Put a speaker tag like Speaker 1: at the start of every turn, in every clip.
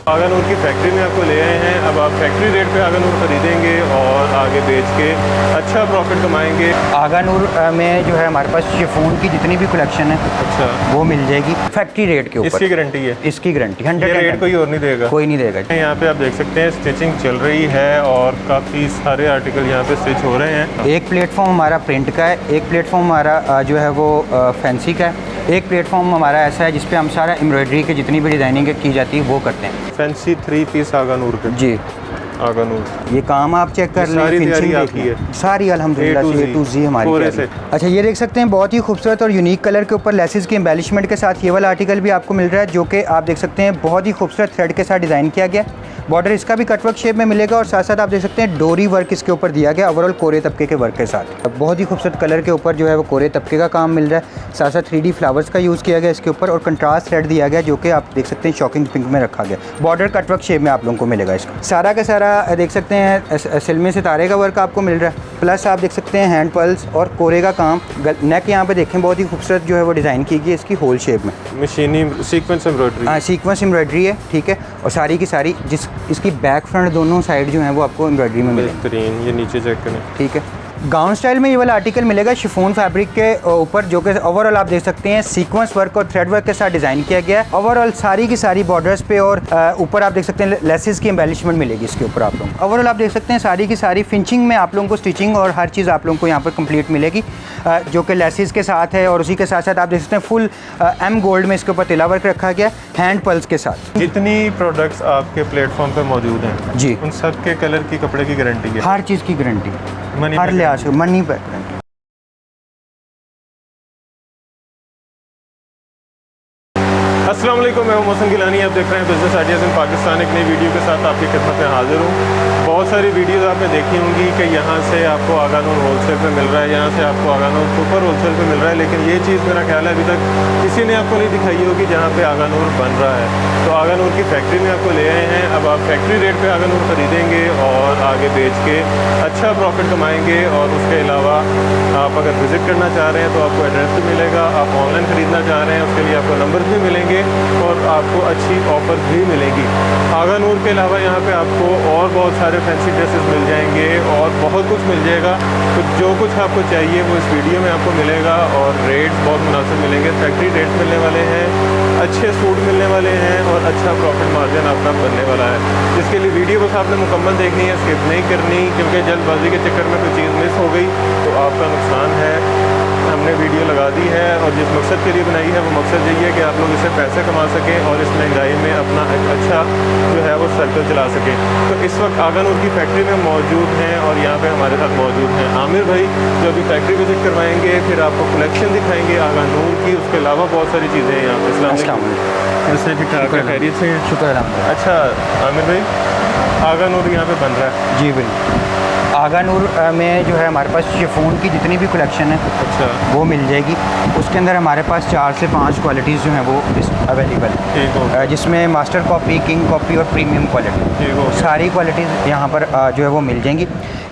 Speaker 1: आगानूर की फैक्ट्री में आपको ले आए हैं। अब आप फैक्ट्री रेट पे आगानूर खरीदेंगे और आगे बेच के अच्छा प्रॉफिट कमाएंगे।
Speaker 2: आगानूर में जो है हमारे पास शिफॉन की जितनी भी कलेक्शन है
Speaker 1: अच्छा
Speaker 2: वो मिल जाएगी फैक्ट्री रेट के ऊपर।
Speaker 1: इसकी गारंटी है?
Speaker 2: इसकी गारंटी 100।
Speaker 1: रेट कोई और नहीं देगा?
Speaker 2: कोई नहीं देगा।
Speaker 1: यहाँ पे आप देख सकते हैं स्टिचिंग चल रही है और काफ़ी सारे आर्टिकल यहाँ पे स्टिच हो रहे हैं।
Speaker 2: एक प्लेटफॉर्म हमारा प्रिंट का है, एक प्लेटफॉर्म हमारा जो है वो फैंसी का है, एक प्लेटफॉर्म हमारा ऐसा है जिसपे हम सारा एम्ब्रॉयडरी के जितनी भी डिज़ाइनिंग की जाती है वो करते हैं।
Speaker 1: फैंसी 3 पीस आगानूर के।
Speaker 2: जी
Speaker 1: आगानूर
Speaker 2: ये काम आप चेक कर लें,
Speaker 1: सारी
Speaker 2: फिनिशिंग
Speaker 1: तैयारी
Speaker 2: देख
Speaker 1: आपकी
Speaker 2: लें।
Speaker 1: है?
Speaker 2: सारी अल्हम्दुलिल्लाह से A to Z हमारी
Speaker 1: पूरे
Speaker 2: तैयारी है। अच्छा ये देख सकते हैं बहुत ही खूबसूरत और यूनिक कलर के ऊपर लेसेस की एम्बेलिशमेंट के साथ ये वाला आर्टिकल भी आपको मिल रहा है, जो कि आप देख सकते हैं बहुत ही खूबसूरत थ्रेड के साथ डिज़ाइन किया गया। बॉर्डर इसका भी कटवर्क शेप में मिलेगा और साथ साथ आप देख सकते हैं डोरी वर्क इसके ऊपर दिया गया ओवरऑल कोरे तबके के वर्क के साथ। अब बहुत ही खूबसूरत कलर के ऊपर जो है वो कोरे तबके का काम मिल रहा है, साथ साथ 3D फ्लावर्स का यूज़ किया गया इसके ऊपर और कंट्रास्ट थ्रेड दिया गया जो कि आप देख सकते हैं शॉकिंग पिंक में रखा गया। बॉर्डर कटवर्क शेप में आप लोगों को मिलेगा इसका। सारा का सारा देख सकते हैं सिलमे सितारे का वर्क आपको मिल रहा है, प्लस आप देख सकते हैं हैंड पल्स और कोरे का काम। नेक यहाँ पे देखें बहुत ही खूबसूरत जो है वो डिज़ाइन की गई इसकी होल शेप में।
Speaker 1: मशीनी सीक्वेंस एम्ब्रॉयडरी।
Speaker 2: हाँ सीक्वेंस एम्ब्रॉयडरी है, ठीक है। और सारी की सारी इसकी बैक फ्रंट दोनों साइड जो है वो आपको एम्ब्रॉयडरी में मिलेगी।
Speaker 1: बेहतरीन। ये नीचे चेक करें, ठीक है।
Speaker 2: गाउन स्टाइल में ये वाला आर्टिकल मिलेगा शिफॉन फैब्रिक के ऊपर, जो कि ओवरऑल आप देख सकते हैं सीक्वेंस वर्क और थ्रेड वर्क के साथ डिज़ाइन किया गया है। ओवरऑल सारी की सारी बॉर्डर्स पे और ऊपर आप देख सकते हैं लेसेस की एम्बेलिशमेंट मिलेगी इसके ऊपर आप लोग। ओवरऑल आप देख सकते हैं सारी की सारी फिनिशिंग में आप लोगों को स्टिचिंग और हर चीज़ आप लोगों को यहाँ पर कंप्लीट मिलेगी, जो कि लेसेस के साथ है। और उसी के साथ साथ आप देख सकते हैं फुल एम गोल्ड में इसके ऊपर तिला वर्क रखा गया हैंड पल्स के साथ।
Speaker 1: जितनी प्रोडक्ट्स आपके प्लेटफॉर्म पे मौजूद हैं
Speaker 2: जी
Speaker 1: उन सब के कलर की कपड़े की गारंटी है?
Speaker 2: हर चीज़ की गारंटी, हर लिहाज से मनी बैक गारंटी।
Speaker 1: अस्सलाम वालेकुम, मैं हूं मोहसिन गिलानी। आप देख रहे हैं बिजनेस आइडियाज़ इन पाकिस्तान। एक नई वीडियो के साथ आपकी खिदमत में हाजिर हूं। बहुत सारी वीडियोस आपने देखी होंगी कि यहाँ से आपको आगानूर होलसेल पे मिल रहा है, यहाँ से आपको आगानूर सुपर होलसेल पे मिल रहा है, लेकिन ये चीज़ मेरा ख्याल है अभी तक किसी ने आपको नहीं दिखाई होगी जहाँ पे आगानूर बन रहा है। तो आगानूर की फैक्ट्री में आपको ले आए हैं। अब आप फैक्ट्री रेट पर आगानूर खरीदेंगे और आगे बेच के अच्छा प्रॉफिट कमाएँगे। और उसके अलावा आप अगर विज़िट करना चाह रहे हैं तो आपको एड्रेस भी मिलेगा। आप ऑनलाइन ख़रीदना चाह रहे हैं उसके लिए आपको नंबर भी मिलेंगे और आपको अच्छी ऑफर भी मिलेगी। आगानूर के अलावा यहाँ पे आपको और बहुत सारे फैंसी ड्रेसेस मिल जाएंगे और बहुत कुछ मिल जाएगा। तो जो कुछ आपको चाहिए वो इस वीडियो में आपको मिलेगा और रेट्स बहुत मुनासिब मिलेंगे। फैक्ट्री रेट मिलने वाले हैं, अच्छे सूट मिलने वाले हैं और अच्छा प्रॉफिट मार्जिन आपका बनने वाला है। जिसके लिए वीडियो बस आपने मुकम्मल देखनी है, स्किप नहीं करनी, क्योंकि जल्दबाजी के चक्कर में कोई चीज़ मिस हो गई तो आपका नुकसान है। हमने वीडियो लगा दी है और जिस मकसद के लिए बनाई है वो मकसद यही है कि आप लोग इससे पैसे कमा सकें और इस महंगाई में अपना एक अच्छा जो है वो सर्कल चला सकें। तो इस वक्त आगानूर की फैक्ट्री में मौजूद हैं और यहाँ पे हमारे साथ मौजूद हैं आमिर भाई, जो अभी फैक्ट्री विजिट करवाएंगे, फिर आपको कलेक्शन दिखाएंगे आगानूर की। उसके अलावा बहुत सारी चीज़ें हैं यहाँ पे। कैसे ठीक ठाक है? खैरियत से?
Speaker 2: शुक्र है।
Speaker 1: अच्छा आमिर भाई, आगानूर यहाँ पे बन रहा है?
Speaker 2: जी बिल्कुल। आगानूर में जो है हमारे पास शिफॉन की जितनी भी कलेक्शन है
Speaker 1: अच्छा
Speaker 2: वो मिल जाएगी। उसके अंदर हमारे पास 4 से 5 क्वालिटीज़ जो हैं वो अवेलेबल है, जिसमें मास्टर कॉपी, किंग कॉपी और प्रीमियम क्वालिटी, सारी क्वालिटीज़ यहाँ पर जो है वो मिल जाएंगी।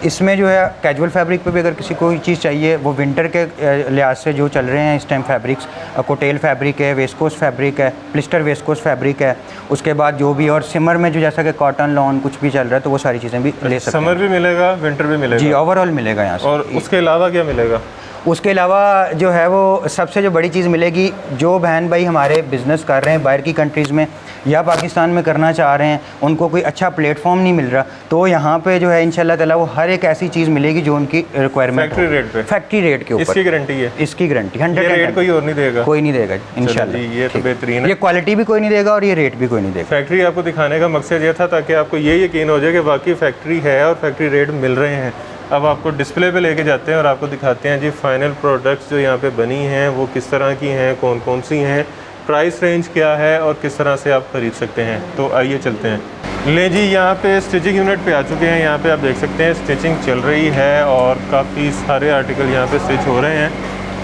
Speaker 2: इसमें जो है कैजुअल फैब्रिक पे भी अगर किसी कोई चीज़ चाहिए, वो विंटर के लिहाज से जो चल रहे हैं इस टाइम फैब्रिक्स, कोटेल फैब्रिक है, वेस्कोस फैब्रिक है, प्लिस्टर वेस्कोस फैब्रिक है, उसके बाद जो भी और सिमर में जो जैसा कि कॉटन लॉन कुछ भी चल रहा है तो वो सारी चीज़ें भी ले सकते हैं।
Speaker 1: समर भी मिलेगा, विंटर भी मिलेगा? जी
Speaker 2: ओवरऑल मिलेगा यहाँ से।
Speaker 1: और उसके अलावा क्या मिलेगा?
Speaker 2: उसके अलावा जो है वो सबसे जो बड़ी चीज़ मिलेगी, जो बहन भाई हमारे बिज़नेस कर रहे हैं बाहर की कंट्रीज़ में या पाकिस्तान में करना चाह रहे हैं, उनको कोई अच्छा प्लेटफॉर्म नहीं मिल रहा, तो यहाँ पे जो है इंशाल्लाह ताला वो हर एक ऐसी चीज़ मिलेगी जो उनकी रिक्वायरमेंट
Speaker 1: फैक्ट्री रेट पे,
Speaker 2: फैक्ट्री रेट के ऊपर।
Speaker 1: इसकी गारंटी है?
Speaker 2: इसकी गारंटी 100।
Speaker 1: रेट कोई और नहीं देगा?
Speaker 2: कोई नहीं देगा इंशाल्लाह।
Speaker 1: ये तो बेहतरीन है।
Speaker 2: ये क्वालिटी भी कोई नहीं देगा और ये रेट भी कोई नहीं देगा।
Speaker 1: फैक्ट्री आपको दिखाने का मकसद ये था ताकि आपको ये यकीन हो जाए कि वाकई फैक्ट्री है और फैक्ट्री रेट मिल रहे हैं। अब आपको डिस्प्ले पे लेके जाते हैं और आपको दिखाते हैं जी फाइनल प्रोडक्ट्स जो यहाँ पे बनी हैं वो किस तरह की हैं, कौन कौन सी हैं, प्राइस रेंज क्या है और किस तरह से आप ख़रीद सकते हैं। तो आइए चलते हैं। ले जी, यहाँ पे स्टिचिंग यूनिट पे आ चुके हैं। यहाँ पे आप देख सकते हैं स्टिचिंग चल रही है और काफ़ी सारे आर्टिकल यहाँ पे स्टिच हो रहे हैं।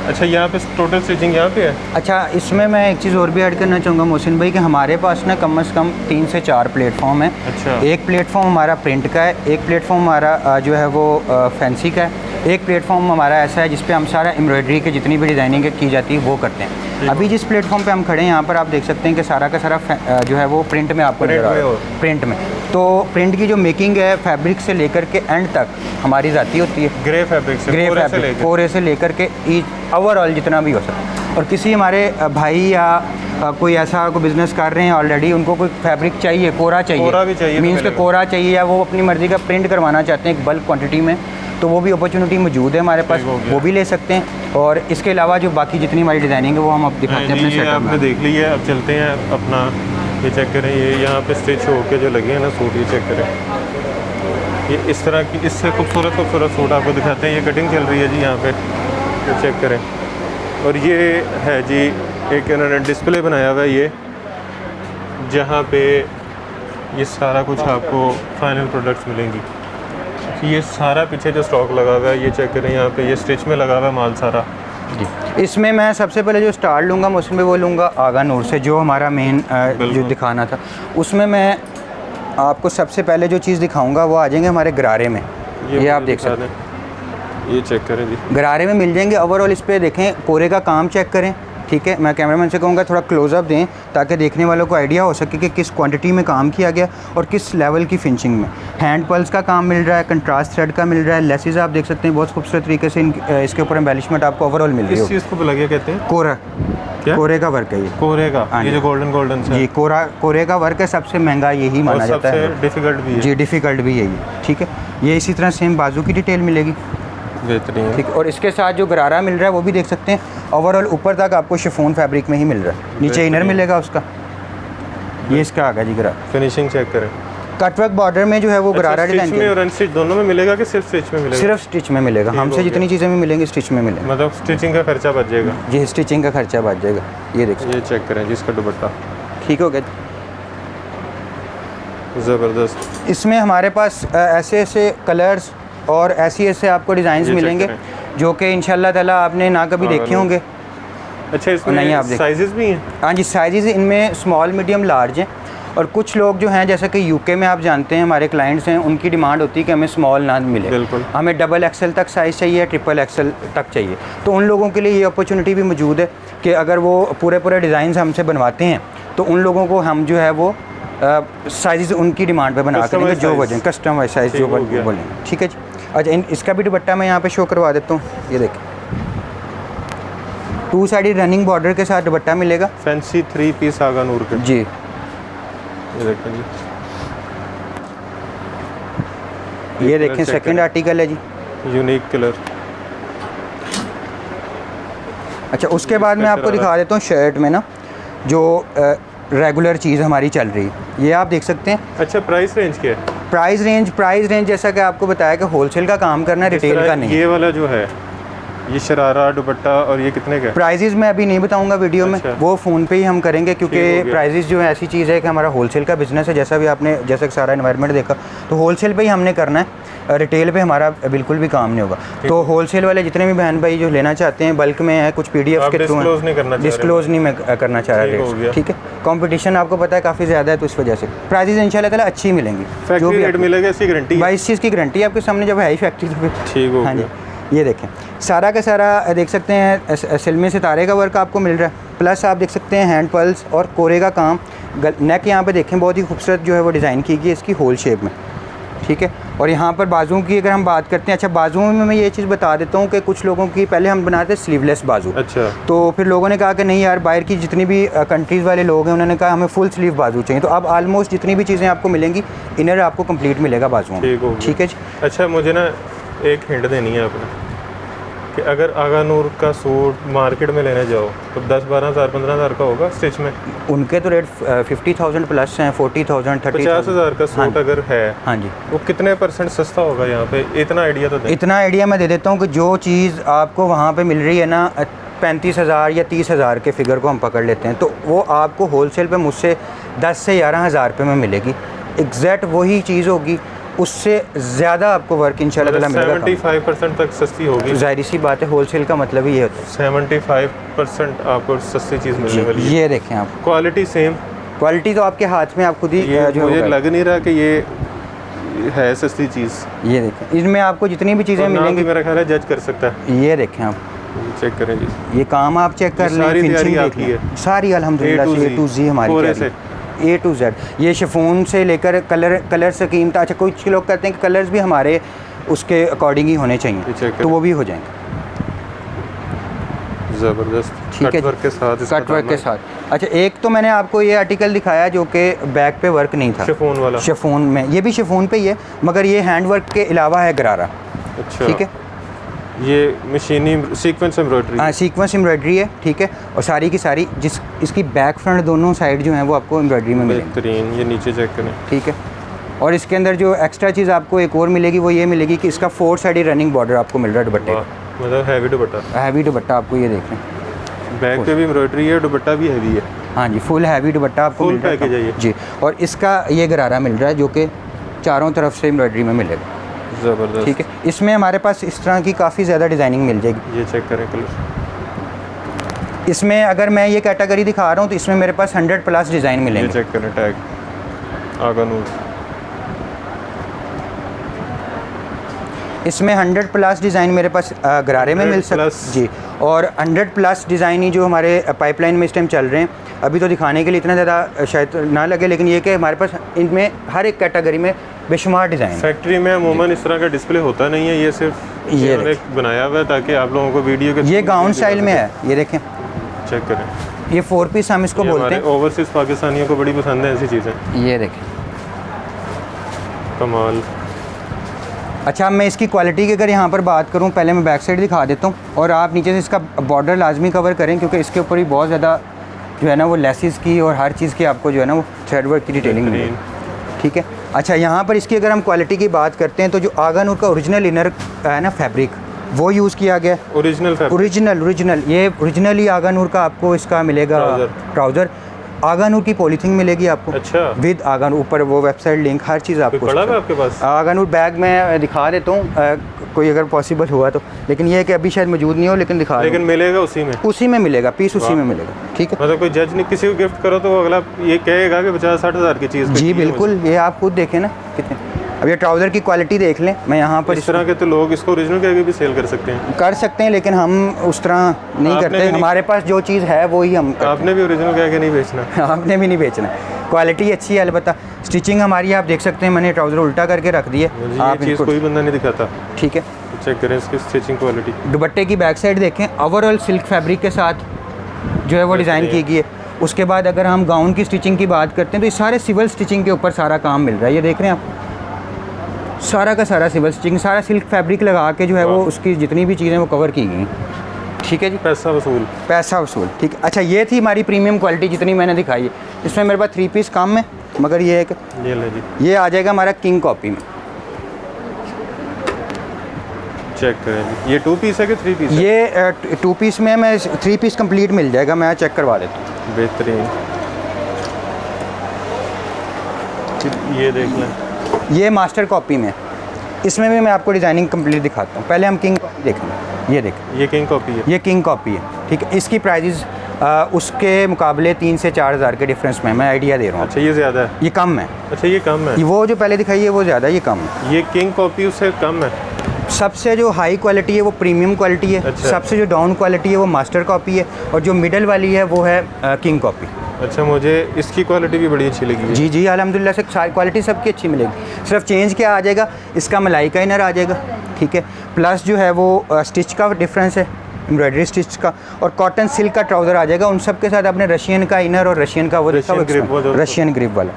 Speaker 1: अच्छा, यहाँ पे टोटल स्टिचिंग यहाँ पे है?
Speaker 2: अच्छा, इसमें मैं एक चीज़ और भी ऐड करना चाहूँगा मोहसिन भाई कि हमारे पास ना कम से कम 3 से 4 प्लेटफॉर्म है।
Speaker 1: अच्छा।
Speaker 2: एक प्लेटफॉर्म हमारा प्रिंट का है, एक प्लेटफॉर्म हमारा जो है वो फैंसी का है, एक प्लेटफॉर्म हमारा ऐसा है जिस पे हम सारा एम्ब्रॉयडरी के जितनी भी डिज़ाइनिंग की जाती है वो करते हैं। अभी जिस प्लेटफॉर्म पे हम खड़े हैं यहाँ पर आप देख सकते हैं कि सारा का सारा जो है वो प्रिंट में आपको नजर आ रहा है, प्रिंट में। तो प्रिंट की जो मेकिंग है फैब्रिक से लेकर के एंड तक हमारी जाती होती है,
Speaker 1: ग्रे फैब्रिक से,
Speaker 2: ग्रे फैब्रिक कोरे से लेकर के ओवरऑल जितना भी हो सकता। और किसी हमारे भाई या कोई ऐसा कोई बिज़नेस कर रहे हैं ऑलरेडी, उनको कोई फैब्रिक चाहिए, कोरा चाहिए,
Speaker 1: कोरा भी चाहिए,
Speaker 2: मीन्स के कोरा चाहिए, या वो अपनी मर्ज़ी का प्रिंट करवाना चाहते हैं एक बल्क क्वांटिटी में, तो वो भी अपॉर्चुनिटी मौजूद है हमारे पास, वो भी ले सकते हैं। और इसके अलावा जो बाकी जितनी हमारी डिज़ाइनिंग है वो हम अब दिखाते हैं अपने सेटअप में।
Speaker 1: आपने देख लिया है, अब चलते हैं अपना, ये चेक करें, ये यहाँ पे स्टिच होके जो लगे हैं ना सूट, ये चेक करें, ये इस तरह की, इससे खूबसूरत सूट आपको दिखाते हैं। ये कटिंग चल रही है जी यहाँ पे, ये चेक करें। और ये है जी एक इन्होंने डिस्प्ले बनाया हुआ है, ये जहाँ पे ये सारा कुछ आपको फाइनल प्रोडक्ट्स मिलेंगी। ये सारा पीछे जो स्टॉक लगा हुआ है, ये चेक करें, यहाँ पे ये स्टिच में लगा हुआ है माल सारा
Speaker 2: जी। इसमें मैं सबसे पहले जो स्टार्ट लूँगा मैं उसमें वो लूँगा आगा नूर से, जो हमारा मेन जो दिखाना था। उसमें मैं आपको सबसे पहले जो चीज़ दिखाऊंगा वो आ जाएंगे हमारे गरारे में, ये आप देख सकते हैं,
Speaker 1: ये चेक करें जी,
Speaker 2: गरारे में मिल जाएंगे। ओवरऑल इस पर देखें, कोरे का काम चेक करें, ठीक है। मैं कैमरामैन से कहूँगा थोड़ा क्लोज़अप दें ताकि देखने वालों को आइडिया हो सके कि किस क्वांटिटी में काम किया गया और किस लेवल की फिनिशिंग में। हैंड पल्स का काम मिल रहा है, कंट्रास्ट थ्रेड का मिल रहा है, लेसेस आप देख सकते हैं बहुत खूबसूरत तरीके से इसके ऊपर एम्बेलिशमेंट आपको ओवरऑल मिल रही है।
Speaker 1: इस चीज़ को लगे कहते हैं
Speaker 2: कोरा, कोरे का वर्क है ये,
Speaker 1: कोरे का, ये जो गोल्डन
Speaker 2: जी कोरे का वर्क है, सबसे महंगा यही माना जाता है,
Speaker 1: डिफ़िकल्ट भी है
Speaker 2: जी, डिफ़िकल्ट भी यही, ठीक है। ये इसी तरह सेम बाजू की डिटेल मिलेगी,
Speaker 1: बेहतरीन,
Speaker 2: ठीक। और इसके साथ जो गरारा मिल रहा है वो भी देख सकते हैं, ओवरऑल ऊपर तक आपको शिफॉन फैब्रिक में ही मिल रहा है, नीचे इनर मिलेगा उसका, ये इसका आगा जी गरारा।
Speaker 1: फिनिशिंग चेक करें,
Speaker 2: कटवर्क बॉर्डर में जो है वो गरारा डिजाइन
Speaker 1: में और अनस्टिच दोनों में मिलेगा कि सिर्फ स्टिच में मिलेगा?
Speaker 2: सिर्फ स्टिच में मिलेगा, हमसे जितनी चीज़ें भी मिलेंगी स्टिच में मिलेंगी,
Speaker 1: मतलब स्टिचिंग का खर्चा बच जाएगा
Speaker 2: जी, स्टिचिंग का खर्चा बच जाएगा। ये देखिए,
Speaker 1: ये चेक करें जिसका दुपट्टा
Speaker 2: ठीक हो गया।
Speaker 1: ज़बरदस्त।
Speaker 2: इसमें हमारे पास ऐसे ऐसे कलर्स और ऐसे आपको डिज़ाइंस मिलेंगे जो कि इंशाल्लाह ताला आपने ना कभी देखे होंगे।
Speaker 1: अच्छा, इसमें
Speaker 2: नहीं आप
Speaker 1: साइजेस भी हैं?
Speaker 2: हाँ जी, साइजेस इनमें स्मॉल, मीडियम, लार्ज हैं। और कुछ लोग जो हैं जैसे कि यूके में आप जानते हैं हमारे क्लाइंट्स हैं, उनकी डिमांड होती है कि हमें स्मॉल ना मिले,
Speaker 1: बिल्कुल,
Speaker 2: हमें डबल एक्सेल तक साइज़ चाहिए, ट्रिपल एक्सेल तक चाहिए। तो उन लोगों के लिए ये अपॉर्चुनिटी भी मौजूद है कि अगर वो पूरे डिज़ाइन हमसे बनवाते हैं तो उन लोगों को हम जो है वो साइज़ उनकी डिमांड पे बना के देंगे, जो वजन कस्टमाइज साइज़ जो बोलेंगे, ठीक है जी। अच्छा, इसका भी दुपट्टा मैं यहाँ पे शो करवा देता हूँ, ये देखिए, 2 साइड रनिंग बॉर्डर के साथ दुपट्टा मिलेगा,
Speaker 1: फैंसी 3 पीस आगा नूर के
Speaker 2: जी।
Speaker 1: ये देखें जी,
Speaker 2: ये देखें सेकंड आर्टिकल है जी,
Speaker 1: यूनिक कलर।
Speaker 2: अच्छा, उसके बाद मैं आपको दिखा देता हूँ शर्ट में ना जो रेगुलर चीज़ हमारी चल रही है, ये आप देख सकते हैं।
Speaker 1: अच्छा, प्राइस रेंज क्या है?
Speaker 2: प्राइस रेंज जैसा कि आपको बताया कि होलसेल का काम करना है, रिटेल का नहीं।
Speaker 1: ये वाला जो है, ये शरारा दुपट्टा, और ये कितने का है?
Speaker 2: प्राइजेज़ मैं अभी नहीं बताऊंगा वीडियो में, वो फ़ोन पे ही हम करेंगे, क्योंकि प्राइजेज़ जो है ऐसी चीज़ है कि हमारा होलसेल का बिज़नेस है, जैसा भी आपने जैसा कि सारा एनवायरनमेंट देखा, तो होलसेल पे ही हमने करना है, रिटेल पे हमारा बिल्कुल भी काम नहीं होगा। तो होलसेल वाले जितने भी बहन भाई जो लेना चाहते हैं, बल्क में है, कुछ PDF के थ्रू डिस्क्लोज नहीं मैं करना चाह रहा, ठीक है। कंपटीशन आपको पता है काफ़ी ज़्यादा है, तो इस वजह से प्राइजेज़ इंशाल्लाह ताला अच्छी मिलेंगी,
Speaker 1: जो भी रेट मिलेगा इसकी गारंटी,
Speaker 2: इस चीज़ की गारंटी है आपके सामने जब है ही फैक्ट्री तो
Speaker 1: ठीक हो।
Speaker 2: हाँ जी, ये देखें सारा का सारा देख सकते हैं, सिलमे सितारे का वर्क आपको मिल रहा है, प्लस आप देख सकते हैं हैंड पल्स और कोरे का काम। नेक यहाँ पे देखें बहुत ही खूबसूरत जो है वो डिज़ाइन की गई है इसकी होल शेप में, ठीक है। और यहाँ पर बाजुओं की अगर हम बात करते हैं, अच्छा बाजुओं में मैं ये चीज़ बता देता हूँ कि कुछ लोगों की पहले हम बनाते स्लीवलेस बाजू,
Speaker 1: अच्छा, तो
Speaker 2: फिर लोगों ने कहा कि नहीं यार, बाहर की जितनी भी कंट्रीज़ वाले लोग हैं उन्होंने कहा हमें फुल स्लीव बाजू चाहिए, तो अब ऑलमोस्ट जितनी भी चीज़ें आपको मिलेंगी, इनर आपको कंप्लीट मिलेगा बाजुओं में, ठीक है जी।
Speaker 1: अच्छा, मुझे ना एक हिंट देनी है आपने कि अगर आगा नूर का सूट मार्केट में लेने जाओ तो 10-12 हज़ार 15 हज़ार का होगा स्टिच में?
Speaker 2: उनके तो रेट 50,000 प्लस हैं, 40,000 30,000
Speaker 1: 50 हज़ार का सूट अगर है,
Speaker 2: हाँ जी,
Speaker 1: वो कितने % सस्ता होगा यहाँ पे? इतना आइडिया तो दें।
Speaker 2: इतना आइडिया मैं दे देता हूँ कि जो चीज़ आपको वहाँ पे मिल रही है ना 35,000 या 30,000 के फिगर को हम पकड़ लेते हैं, तो वो आपको होलसेल पे मुझसे 10 से 11,000 रुपये में मिलेगी, एग्जैक्ट वही चीज़ होगी, उससे ज़्यादा आपको वर्क इंशाल्लाह ताला मिलेगा।
Speaker 1: 75% तक सस्ती होगी,
Speaker 2: ज़ाहिर सी बात है, होलसेल का मतलब ही ये होता है।
Speaker 1: 75% आपको सस्ती चीज़ मिलने वाली है।
Speaker 2: ये देखें आप,
Speaker 1: क्वालिटी सेम,
Speaker 2: क्वालिटी तो आपके हाथ में आप खुद ही
Speaker 1: जो मुझे लग नहीं रहा कि है सस्ती चीज़।
Speaker 2: ये देखें, इसमें आपको जितनी भी चीज़ें
Speaker 1: और नाम भी
Speaker 2: मिलेंगी
Speaker 1: मेरा ख्याल है जज कर सकता है।
Speaker 2: ये देखें आप,
Speaker 1: चेक करें जी,
Speaker 2: ये काम आप चेक कर लें,
Speaker 1: सारी
Speaker 2: फिनिशिंग
Speaker 1: तैयारी
Speaker 2: देख
Speaker 1: आपकी
Speaker 2: लें।
Speaker 1: है।
Speaker 2: सारी अल्हम्दुलिल्लाह से A to Z हमारी
Speaker 1: पूरे
Speaker 2: तैयारी, A to Z। ये शिफॉन से लेकर कलर स्कीम था। अच्छा, कुछ लोग कहते हैं कि कलर्स भी हमारे उसके अकॉर्डिंग ही होने चाहिए, तो वो भी हो जाएंगे।
Speaker 1: ज़बरदस्त,
Speaker 2: ठीक है,
Speaker 1: कट वर्क के साथ,
Speaker 2: कट वर्क के साथ। अच्छा, एक तो मैंने आपको ये आर्टिकल दिखाया जो कि बैक पे वर्क नहीं था,
Speaker 1: शिफॉन वाला,
Speaker 2: शिफॉन में, ये भी शिफॉन पे ही है, मगर ये हैंड वर्क के अलावा है गरारा।
Speaker 1: अच्छा,
Speaker 2: ठीक है,
Speaker 1: ये मशीनी सीक्वेंस एम्ब्रॉयडरी,
Speaker 2: हाँ सीक्वेंस एम्ब्रॉयडरी है। ठीक है, और सारी की सारी इसकी बैक फ्रंट दोनों साइड जो हैं वो आपको एम्ब्रॉयडरी में मिलेंगी।
Speaker 1: बेहतरीन। ये नीचे चेक करें।
Speaker 2: ठीक है, और इसके अंदर जो एक्स्ट्रा चीज़ आपको एक और मिलेगी वो ये मिलेगी कि इसका 4 साइड रनिंग बॉर्डर आपको मिल रहा है दुपट्टे का।
Speaker 1: मतलब हैवी दुपट्टा,
Speaker 2: हैवी दुपट्टा आपको ये देखें,
Speaker 1: बैक पे भी एम्ब्रॉयडरी है, दुपट्टा भी हैवी है।
Speaker 2: हाँ जी, फुल हैवी दुपट्टा आपको
Speaker 1: फुल
Speaker 2: मिल रहा है
Speaker 1: पैकेज है ये।
Speaker 2: जी। और इसका ये गरारा मिल रहा है जो कि चारों तरफ से एम्ब्रॉयडरी में मिलेगा।
Speaker 1: ज़बरदस्त।
Speaker 2: ठीक है, इसमें हमारे पास इस तरह की काफ़ी ज़्यादा डिज़ाइनिंग मिल जाएगी।
Speaker 1: ये चेक करें कलर,
Speaker 2: इसमें अगर मैं ये कैटेगरी दिखा रहा हूँ तो इसमें मेरे पास 100+ डिज़ाइन
Speaker 1: ये
Speaker 2: मिलेंगे।
Speaker 1: चेक करें टैग आगा नूर,
Speaker 2: इसमें 100+ डिज़ाइन मेरे पास गरारे में मिल सकते जी, और 100+ डिज़ाइन ही जो हमारे पाइपलाइन में इस टाइम चल रहे हैं। अभी तो दिखाने के लिए इतना ज़्यादा शायद ना लगे, लेकिन ये कि हमारे पास इनमें हर एक कैटेगरी में बेशुमार डिज़ाइन।
Speaker 1: फैक्ट्री में अमूमन इस तरह का डिस्प्ले होता नहीं है, ये सिर्फ
Speaker 2: ये
Speaker 1: इन्होंने बनाया हुआ है ताकि आप लोगों को वीडियो के
Speaker 2: ये गाउन स्टाइल में है, ये देखें,
Speaker 1: चेक करें।
Speaker 2: ये 4 पीस हम इसको बोलते हैं।
Speaker 1: ओवरसीज पाकिस्तानियों को बड़ी पसंद है ऐसी चीज़ें।
Speaker 2: ये देखें,
Speaker 1: कमाल।
Speaker 2: अच्छा, मैं इसकी क्वालिटी की अगर यहाँ पर बात करूँ, पहले मैं बैक साइड दिखा देता हूँ, और आप नीचे से इसका बॉर्डर लाजमी कवर करें क्योंकि इसके ऊपर ही बहुत ज़्यादा जो है ना वो लेसिस की और हर चीज़ की आपको जो है ना वो थ्रेड वर्क की डिटेलिंग मिलेगी। ठीक है, अच्छा यहाँ पर इसकी अगर हम क्वालिटी की बात करते हैं तो जो आगा नूर का ओरिजिनल इनर है ना फैब्रिक, वो यूज़ किया गया। ओरिजिनल ये ओरिजिनली आगा नूर का आपको इसका मिलेगा ट्राउज़र। आगा नूर की पॉलीथिन मिलेगी आपको।
Speaker 1: अच्छा,
Speaker 2: विद आगा नूर, ऊपर वो वेबसाइट लिंक हर चीज़ आपको
Speaker 1: पड़ा है आपके पास।
Speaker 2: आगा नूर बैग मैं दिखा देता हूँ कोई अगर पॉसिबल हुआ तो, लेकिन ये है कि अभी शायद मौजूद नहीं हो, लेकिन दिखा,
Speaker 1: लेकिन मिलेगा उसी में
Speaker 2: मिलेगा, पीस उसी में मिलेगा। ठीक है,
Speaker 1: मतलब कोई जज नहीं, किसी को गिफ्ट करो तो अगला ये कहेगा कि 50-60 हज़ार की चीज़
Speaker 2: जी बिल्कुल, ये आप खुद देखें ना कितने। अब ये ट्राउज़र की क्वालिटी देख लें, मैं यहाँ पर
Speaker 1: इस तरह के तो लोग इसको ओरिजिनल कह के भी सेल कर सकते हैं,
Speaker 2: लेकिन हम उस तरह नहीं करते। हमारे पास जो चीज़ है वो ही हम करते हैं।
Speaker 1: आपने भी ओरिजिनल कह के नहीं बेचना।
Speaker 2: आपने भी नहीं बेचना। क्वालिटी अच्छी है, अलबत्ता स्टिचिंग हमारी आप देख सकते हैं, मैंने ट्राउज़र उल्टा करके रख दी है।
Speaker 1: आप चीज़ कोई बंदा नहीं दिखाता।
Speaker 2: ठीक है,
Speaker 1: चेक करें इसकी स्टिचिंग क्वालिटी।
Speaker 2: दुपट्टे की बैक साइड देखें, ओवरऑल सिल्क फैब्रिक के साथ जो है वो डिज़ाइन की गई है। उसके बाद अगर हम गाउन की स्टिचिंग की बात करते हैं तो ये सारे सिविल स्टिचिंग के ऊपर सारा काम मिल रहा है। ये देख रहे हैं आप, सारा का सारा सिविल स्टिचिंग, सारा सिल्क फैब्रिक लगा के जो है वो उसकी जितनी भी चीज़ें वो कवर की गई। ठीक है जी,
Speaker 1: पैसा वसूल। ठीक है,
Speaker 2: अच्छा ये थी हमारी प्रीमियम क्वालिटी जितनी मैंने दिखाई है। इसमें मेरे पास 3 पीस कम है, मगर ये है कि
Speaker 1: ये ले जी,
Speaker 2: ये आ जाएगा हमारा किंग कॉपी में।
Speaker 1: चेक करें जी, ये 2 पीस है कि 3 पीस है?
Speaker 2: ये 2 पीस में मैं 3 पीस कंप्लीट मिल जाएगा, मैं चेक करवा देता हूँ।
Speaker 1: बेहतरीन, ये देख लें।
Speaker 2: ये मास्टर कॉपी में, इसमें भी मैं आपको डिज़ाइनिंग कंप्लीट दिखाता हूँ। पहले हम किंग कॉपी देखेंगे। ये देखें,
Speaker 1: ये किंग कॉपी है।
Speaker 2: ये किंग कॉपी है। ठीक है, इसकी प्राइजेज़ उसके मुकाबले 3 से 4 हज़ार के डिफरेंस में मैं आइडिया दे रहा हूँ।
Speaker 1: अच्छा, ये ज़्यादा है?
Speaker 2: ये कम है।
Speaker 1: अच्छा, ये कम है।
Speaker 2: वो जो पहले दिखाई है वो ज़्यादा, ये कम है।
Speaker 1: ये किंग कॉपी उससे कम है।
Speaker 2: सबसे जो हाई क्वालिटी है वो प्रीमियम क्वालिटी है।
Speaker 1: अच्छा।
Speaker 2: सबसे जो डाउन क्वालिटी है वो मास्टर कॉपी है, और जो मिडल वाली है वो है किंग कॉपी।
Speaker 1: अच्छा, मुझे इसकी क्वालिटी भी बड़ी अच्छी लगी है।
Speaker 2: जी जी, अल्हम्दुलिल्लाह से सारी क्वालिटी सबकी अच्छी मिलेगी। सिर्फ चेंज क्या आ जाएगा, इसका मलाई का इनर आ जाएगा। ठीक है, प्लस जो है वो स्टिच का डिफरेंस है, एम्ब्रॉयडरी स्टिच का, और कॉटन सिल्क का ट्राउज़र आ जाएगा। उन सब के साथ आपने रशियन का इनर और रशियन का वो देखा, रशियन ग्रिप वाला,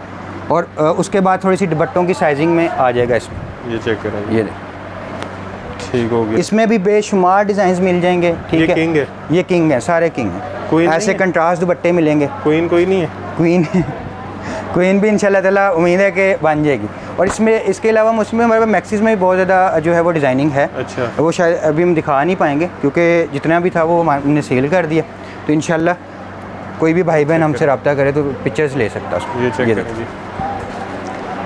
Speaker 2: और उसके बाद थोड़ी सी दुपट्टों की साइजिंग में आ जाएगा इसमें।
Speaker 1: ये चेक करें,
Speaker 2: ये
Speaker 1: ठीक हो गया।
Speaker 2: इसमें भी बेशुमार डिज़ाइंस मिल जाएंगे। ठीक है,
Speaker 1: किंग है,
Speaker 2: ये किंग है, सारे किंग हैं।
Speaker 1: क्वीन
Speaker 2: ऐसे कंट्रास्ट दुपट्टे मिलेंगे।
Speaker 1: क्वीन कोई नहीं है?
Speaker 2: क्वीन भी इंशाल्लाह ताला उम्मीद है कि बन जाएगी। और इसमें इसके अलावा उसमें हमारे पास मैक्सिस में भी बहुत ज़्यादा जो है वो डिज़ाइनिंग है।
Speaker 1: अच्छा,
Speaker 2: वो शायद अभी हम दिखा नहीं पाएंगे क्योंकि जितना भी था वो हमने सेल कर दिया। तो इंशाल्लाह कोई भी भाई बहन हमसे रब्ता करे तो पिक्चर्स ले सकता है।
Speaker 1: ये चेक करें जी।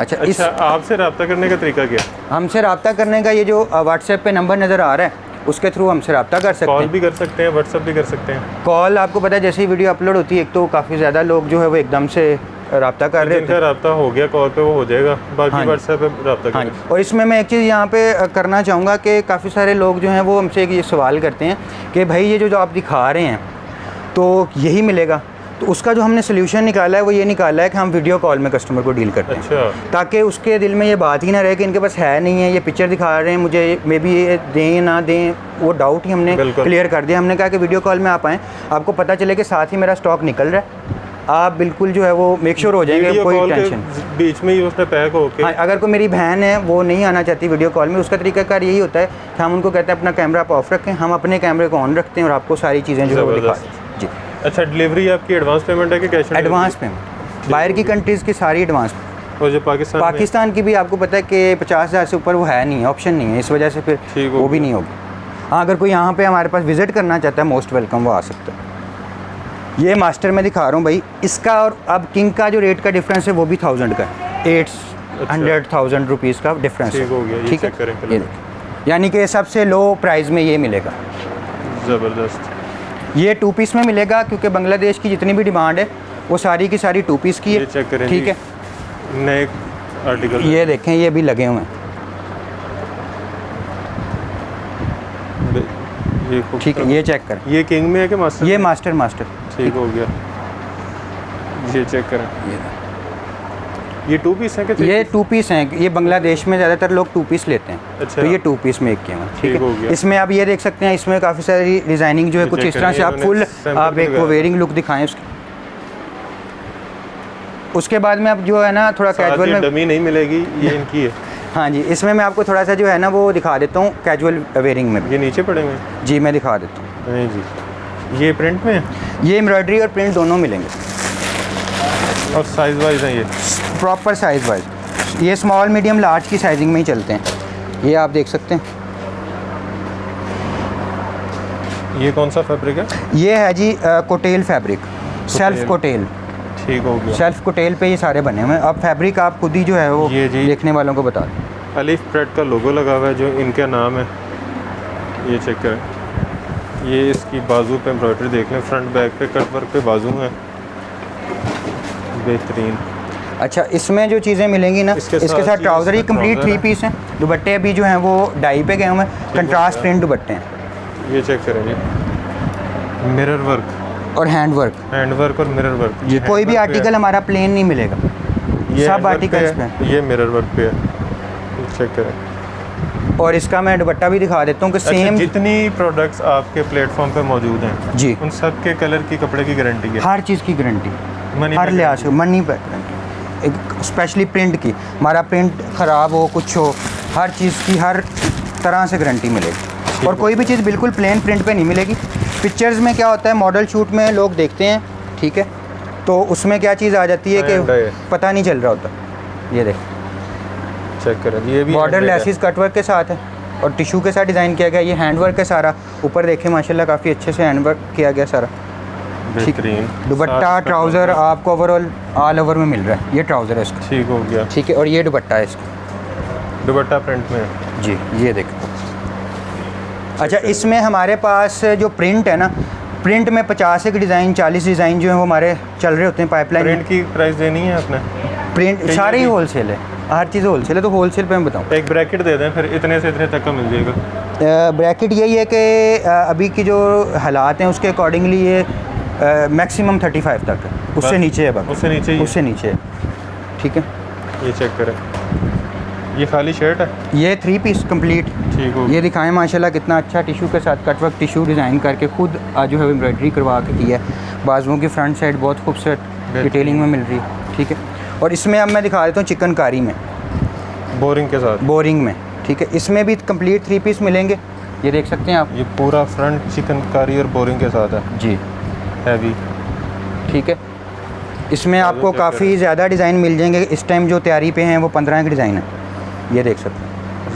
Speaker 2: अच्छा,
Speaker 1: आपसे रब्ता करने का तरीका क्या?
Speaker 2: हमसे रब्ता करने का ये जो व्हाट्सएप पे नंबर नज़र आ रहा है उसके थ्रू हमसे रब्ता कर सकते हैं।
Speaker 1: कॉल भी कर सकते हैं, व्हाट्सएप भी कर सकते हैं।
Speaker 2: कॉल आपको पता है जैसे ही वीडियो अपलोड होती है, एक तो काफ़ी ज़्यादा लोग जो है वो एकदम से रब्ता कर रहे
Speaker 1: जिनका रब्ता हो गया कॉल पे वो हो जाएगा, बाकी
Speaker 2: हाँ जी।
Speaker 1: व्हाट्सएप पे रब्ता
Speaker 2: हाँ
Speaker 1: करें।
Speaker 2: जी। और इसमें मैं एक चीज़ यहाँ पे करना चाहूँगा कि काफ़ी सारे लोग जो हैं वो हमसे ये सवाल करते हैं कि भाई ये जो आप दिखा रहे हैं तो यही मिलेगा। तो उसका जो हमने सोल्यूशन निकाला है वो ये निकाला है कि हम वीडियो कॉल में कस्टमर को डील करते हैं,
Speaker 1: अच्छा,
Speaker 2: ताकि उसके दिल में ये बात ही ना रहे कि इनके पास है नहीं है, ये पिक्चर दिखा रहे हैं मुझे, मे बी ये दें ना दें, वो डाउट ही हमने
Speaker 1: बिल्कुल।
Speaker 2: क्लियर कर दिया। हमने कहा कि वीडियो कॉल में आप आएँ, आपको पता चले कि साथ ही मेरा स्टॉक निकल रहा है, आप बिल्कुल जो है वो मेक श्योर हो जाएंगे,
Speaker 1: वीडियो
Speaker 2: कोई
Speaker 1: कॉल के
Speaker 2: टेंशन।
Speaker 1: बीच में ही उसने पैक होके
Speaker 2: हाँ, अगर कोई मेरी बहन है वो नहीं आना चाहती वीडियो कॉल में, उसका तरीकाकार यही होता है कि हम उनको कहते हैं अपना कैमरा आप ऑफ रखें, हम अपने कैमरे को ऑन रखते हैं और आपको सारी चीज़ें जो है वो दिखा जी।
Speaker 1: अच्छा, डिलीवरी आपकी एडवांस पेमेंट है कि कैश?
Speaker 2: एडवांस पेमेंट, बाहर की कंट्रीज़ की सारी एडवांस।
Speaker 1: और जो पाकिस्तान
Speaker 2: की भी आपको पता है कि 50,000 से ऊपर वो है नहीं है, ऑप्शन नहीं है, इस वजह से फिर
Speaker 1: ठीक हो
Speaker 2: वो भी
Speaker 1: गया।
Speaker 2: नहीं होगी। हाँ, अगर कोई यहाँ पे हमारे पास विज़िट करना चाहता है, मोस्ट वेलकम, वो आ सकता है। ये मास्टर मैं दिखा रहा हूँ भाई, इसका और अब किंग का जो रेट का डिफरेंस है वो भी 1000 का है, 800,000 रुपीज़ का डिफरेंस
Speaker 1: ठीक हो गया, ये
Speaker 2: ठीक है।
Speaker 1: चेक करें
Speaker 2: ये देखिए, यानी कि सबसे लो प्राइस में ये मिलेगा।
Speaker 1: ज़बरदस्त।
Speaker 2: ये 2 पीस में मिलेगा क्योंकि बांग्लादेश की जितनी भी डिमांड है वो सारी की सारी 2 पीस की
Speaker 1: ये
Speaker 2: है,
Speaker 1: चेक करें
Speaker 2: ठीक
Speaker 1: जी।
Speaker 2: है।
Speaker 1: नए आर्टिकल
Speaker 2: ये देखें, ये भी लगे हुए हैं,
Speaker 1: ये
Speaker 2: ठीक है। ये चेक करें,
Speaker 1: ये किंग में है कि मास्टर?
Speaker 2: ये मास्टर
Speaker 1: ठीक हो गया, ये चेक करें। ये 2 पीस है कि
Speaker 2: ये 2 पीस हैं। ये बांग्लादेश में ज़्यादातर लोग 2 पीस लेते हैं,
Speaker 1: अच्छा।
Speaker 2: तो ये 2 पीस में एक किए हैं, ठीक
Speaker 1: ठीक हो
Speaker 2: है।
Speaker 1: गया।
Speaker 2: इसमें आप ये देख सकते हैं, इसमें काफ़ी सारी डिज़ाइनिंग जो है
Speaker 1: ये
Speaker 2: कुछ
Speaker 1: चेक
Speaker 2: इस तरह
Speaker 1: करें,
Speaker 2: से आप
Speaker 1: इन्होंने
Speaker 2: फुल
Speaker 1: सैंपल
Speaker 2: आप एक
Speaker 1: लगाया।
Speaker 2: वेयरिंग लुक दिखाएं उसकी। उसके बाद में आप जो है ना थोड़ा कैजुअल में,
Speaker 1: डमी नहीं मिलेगी, ये इनकी है।
Speaker 2: हाँ जी, इसमें मैं आपको थोड़ा सा जो है ना वो दिखा देता हूँ कैजुअल वेयरिंग में भी।
Speaker 1: ये नीचे पड़े हुए हैं?
Speaker 2: जी मैं दिखा देता हूँ।
Speaker 1: नहीं जी, ये प्रिंट में है
Speaker 2: ये एम्ब्रॉयडरी और प्रिंट दोनों मिलेंगे,
Speaker 1: और साइज़ वाइज है ये?
Speaker 2: Proper size wise. ये स्मॉल मीडियम लार्ज की साइजिंग में ही चलते हैं, ये आप देख सकते हैं।
Speaker 1: ये कौन सा फैब्रिक है?
Speaker 2: ये है जी कोटेल फैब्रिक, सेल्फ कोटेल,
Speaker 1: ठीक हो गया।
Speaker 2: सेल्फ कोटेल पे ये सारे बने हुए हैं। अब फैब्रिक आप खुद ही जो है वो
Speaker 1: ये जी।
Speaker 2: देखने वालों को बता दें।
Speaker 1: अलिफ प्रेड का लोगो लगा हुआ है जो इनका नाम है, ये चेक करें। ये इसकी बाजू पे एम्ब्रॉयडरी देख लें, फ्रंट बैक पे कट वर्क पे बाजू है, बेहतरीन।
Speaker 2: अच्छा, इसमें जो चीज़ें मिलेंगी ना,
Speaker 1: इसके
Speaker 2: इसके
Speaker 1: साथ
Speaker 2: साथ
Speaker 1: ये
Speaker 2: ट्राउज़र ही
Speaker 1: इसका
Speaker 2: कंप्लीट
Speaker 1: ट्राउज़र
Speaker 2: 3
Speaker 1: है।
Speaker 2: पीस हैं। दुपट्टे अभी जो हैं वो डाई पे गए हुए हैं, कंट्रास्ट प्रिंट दुपट्टे हैं,
Speaker 1: ये चेक करें जी, मिरर वर्क,
Speaker 2: और हैंड वर्क।
Speaker 1: हैंड वर्क और मिरर वर्क।
Speaker 2: जी, कोई भी आर्टिकल हमारा प्लेन नहीं मिलेगा,
Speaker 1: ये
Speaker 2: सब
Speaker 1: hand work
Speaker 2: आर्टिकल्स
Speaker 1: पे
Speaker 2: पे।
Speaker 1: है, ये मिरर वर्क पे है, ये चेक करें।
Speaker 2: और इसका मैं दुपट्टा भी दिखा देता हूँ कि
Speaker 1: अच्छा,
Speaker 2: सेम
Speaker 1: जितनी प्रोडक्ट्स आपके प्लेटफॉर्म पे मौजूद हैं
Speaker 2: जी,
Speaker 1: उन सब के कलर की कपड़े की गारंटी है?
Speaker 2: हर चीज़ की गारंटी,
Speaker 1: मनी
Speaker 2: हर
Speaker 1: बैक
Speaker 2: लिहाज से मनी बैक गारंटी, एक स्पेशली प्रिंट की। हमारा प्रिंट ख़राब हो कुछ हो, हर चीज़ की हर तरह से गारंटी मिलेगी। और कोई भी चीज़ बिल्कुल प्लेन प्रिंट पे नहीं मिलेगी। पिक्चर्स में क्या होता है, मॉडल शूट में लोग देखते हैं, ठीक है, तो उसमें क्या चीज़ आ जाती है
Speaker 1: And
Speaker 2: कि पता नहीं चल रहा होता। ये देख,
Speaker 1: चेक करें, ये भी
Speaker 2: बॉर्डर
Speaker 1: handmade है।
Speaker 2: लेसिस कटवर्क के साथ है और टिशू के साथ डिज़ाइन किया गया। ये हैंडवर्क है सारा, ऊपर देखें माशाल्लाह काफ़ी अच्छे से हैंडवर्क किया गया सारा।
Speaker 1: बेहतरीन।
Speaker 2: दुपट्टा
Speaker 1: साथ
Speaker 2: ट्राउज़र
Speaker 1: का
Speaker 2: आपको ओवरऑल ऑल ओवर में मिल रहा है। ये ट्राउज़र है इसका,
Speaker 1: ठीक हो गया।
Speaker 2: ठीक है, और ये दुपट्टा है इसका।
Speaker 1: दुपट्टा प्रिंट में है
Speaker 2: जी, ये देखें। अच्छा, इसमें हमारे पास जो प्रिंट है ना, प्रिंट में 50 एक डिज़ाइन 40 डिज़ाइन जो है वो हमारे चल रहे होते हैं पाइपलाइन में।
Speaker 1: प्रिंट की प्राइस देनी है आपने?
Speaker 2: प्रिंट
Speaker 1: कहीं
Speaker 2: सारे ही
Speaker 1: भी?
Speaker 2: होलसेल है, हर चीज़ होलसेल है, तो होलसेल पे मैं बताऊँ।
Speaker 1: एक ब्रैकेट दे दें, फिर इतने से इतने तक का मिल जाएगा।
Speaker 2: ब्रैकेट यही है कि अभी की जो हालात हैं उसके अकॉर्डिंगली ये मैक्सिमम 35 तक है, उससे
Speaker 1: बस?
Speaker 2: नीचे है बाकी,
Speaker 1: उससे नीचे ही?
Speaker 2: उससे नीचे है, ठीक है।
Speaker 1: ये चेक करें, ये खाली शर्ट है?
Speaker 2: ये 3 पीस कंप्लीट।
Speaker 1: ठीक हो
Speaker 2: ये दिखाएं माशाल्लाह कितना अच्छा टिशू के साथ कटवर्क टिशू डिज़ाइन करके खुद जो है एम्ब्रॉयडरी करवा के किया है। बाजुओं की फ्रंट साइड बहुत खूबसूरत डिटेलिंग में मिल रही है, ठीक है। और इसमें अब मैं दिखा देता हूँ चिकनकारी में,
Speaker 1: बोरिंग के साथ,
Speaker 2: बोरिंग में, ठीक है। इसमें भी कंप्लीट 3 पीस मिलेंगे, ये देख सकते हैं आप।
Speaker 1: ये पूरा फ्रंट चिकनकारी और बोरिंग के साथ है,
Speaker 2: जी,
Speaker 1: हैवी,
Speaker 2: ठीक है। इसमें आपको
Speaker 1: चेक
Speaker 2: काफ़ी ज़्यादा डिज़ाइन मिल जाएंगे। इस टाइम जो तैयारी पे हैं वो 15 के डिज़ाइन है, ये देख सकते हैं,